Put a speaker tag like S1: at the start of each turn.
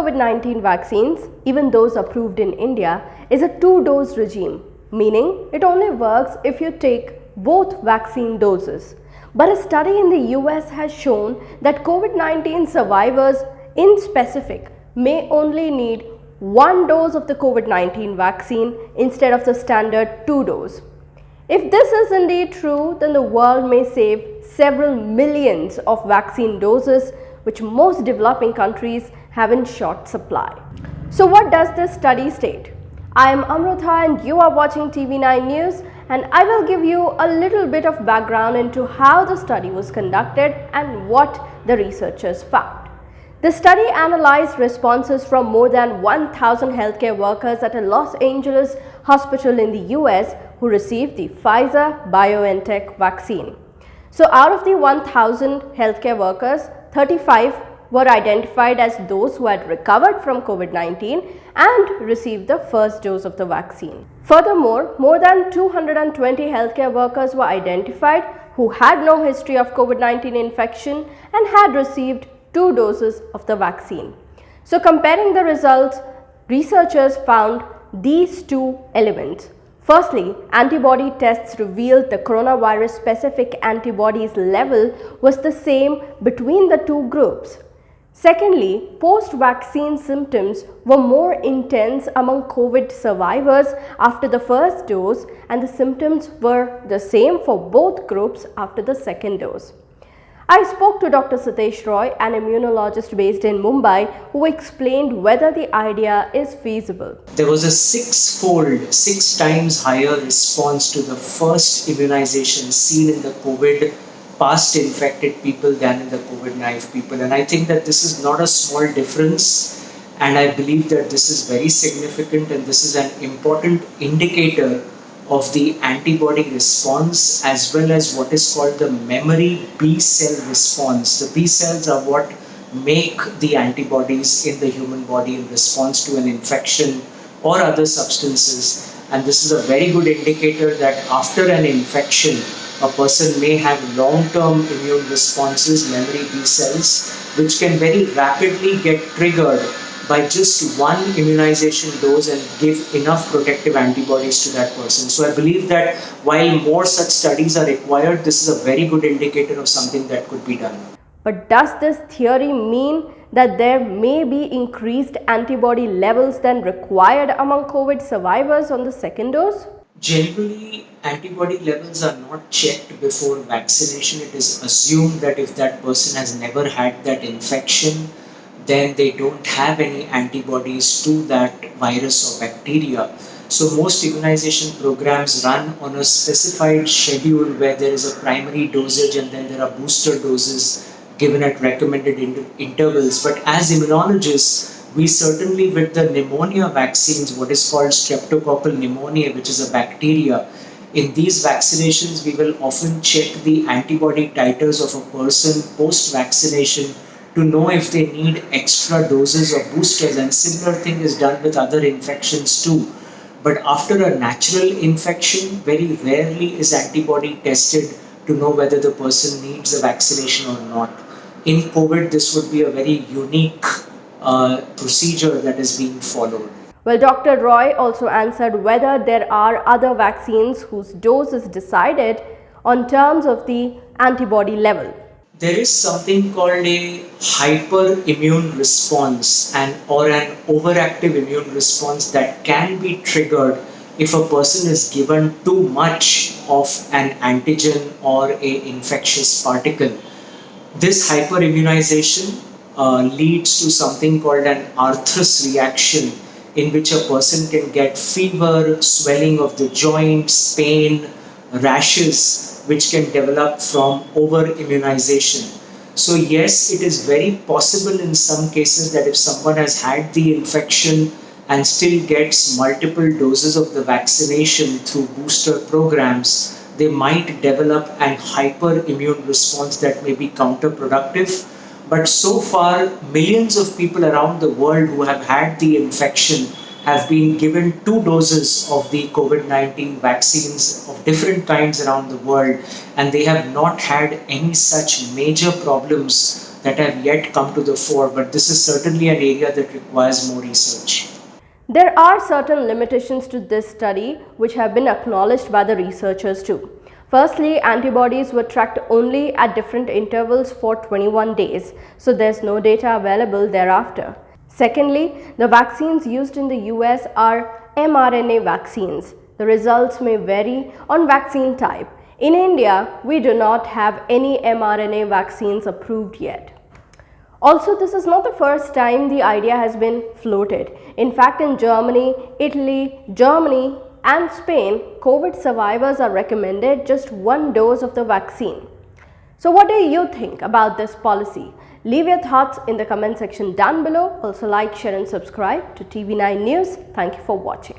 S1: COVID-19 vaccines, even those approved in India, is a two-dose regime, meaning it only works if you take both vaccine doses. But a study in the US has shown that COVID-19 survivors in specific may only need one dose of the COVID-19 vaccine instead of the standard two-dose. If this is indeed true, then the world may save several millions of vaccine doses, which most developing countries have in short supply. So what does this study state? I am Amrutha and you are watching TV9 News, and I will give you a little bit of background into how the study was conducted and what the researchers found. The study analyzed responses from more than 1,000 healthcare workers at a Los Angeles hospital in the US who received the Pfizer-BioNTech vaccine. So out of the 1,000 healthcare workers, 35 were identified as those who had recovered from COVID-19 and received the first dose of the vaccine. Furthermore, more than 220 healthcare workers were identified who had no history of COVID-19 infection and had received 2 doses of the vaccine. So comparing the results, researchers found these two elements. Firstly, antibody tests revealed the coronavirus specific antibodies level was the same between the two groups. Secondly, post-vaccine symptoms were more intense among COVID survivors after the first dose, and the symptoms were the same for both groups after the second dose. I spoke to Dr. Satish Roy, an immunologist based in Mumbai, who explained whether the idea is feasible.
S2: There was a 6 times higher response to the first immunization seen in the COVID past infected people than in the COVID naive people. And I think that this is not a small difference, and I believe that this is very significant, and this is an important indicator of the antibody response as well as what is called the memory B cell response. The B cells are what make the antibodies in the human body in response to an infection or other substances, and this is a very good indicator that after an infection a person may have long-term immune responses, memory B cells, which can very rapidly get triggered by just one immunization dose and give enough protective antibodies to that person. So I believe that while more such studies are required, this is a very good indicator of something that could be done.
S1: But does this theory mean that there may be increased antibody levels than required among COVID survivors on the second dose?
S2: Generally, antibody levels are not checked before vaccination. It is assumed that if that person has never had that infection, then they don't have any antibodies to that virus or bacteria. So most immunization programs run on a specified schedule where there is a primary dosage and then there are booster doses given at recommended intervals. But as immunologists, we certainly, with the pneumonia vaccines, what is called streptococcal pneumonia, which is a bacteria, in these vaccinations we will often check the antibody titers of a person post-vaccination to know if they need extra doses or boosters, and similar thing is done with other infections too. But after a natural infection, very rarely is antibody tested to know whether the person needs a vaccination or not. In COVID, this would be a very unique procedure that is being followed.
S1: Well, Dr. Roy also answered whether there are other vaccines whose dose is decided on terms of the antibody level.
S2: There is something called a hyperimmune response or an overactive immune response that can be triggered if a person is given too much of an antigen or an infectious particle. This hyperimmunization leads to something called an arthus reaction, in which a person can get fever, swelling of the joints, pain, rashes, which can develop from over-immunization. So yes, it is very possible in some cases that if someone has had the infection and still gets multiple doses of the vaccination through booster programs, they might develop an hyperimmune response that may be counterproductive. But so far, millions of people around the world who have had the infection have been given 2 doses of the COVID-19 vaccines of different kinds around the world, and they have not had any such major problems that have yet come to the fore. But this is certainly an area that requires more research.
S1: There are certain limitations to this study which have been acknowledged by the researchers too. Firstly, antibodies were tracked only at different intervals for 21 days, so there's no data available thereafter. Secondly, the vaccines used in the US are mRNA vaccines. The results may vary on vaccine type. In India, we do not have any mRNA vaccines approved yet. Also, this is not the first time the idea has been floated. In fact, in Germany, Italy, Germany and Spain, COVID survivors are recommended just 1 dose of the vaccine. So what do you think about this policy? Leave your thoughts in the comment section down below. Also like, share and subscribe to TV9 News. Thank you for watching.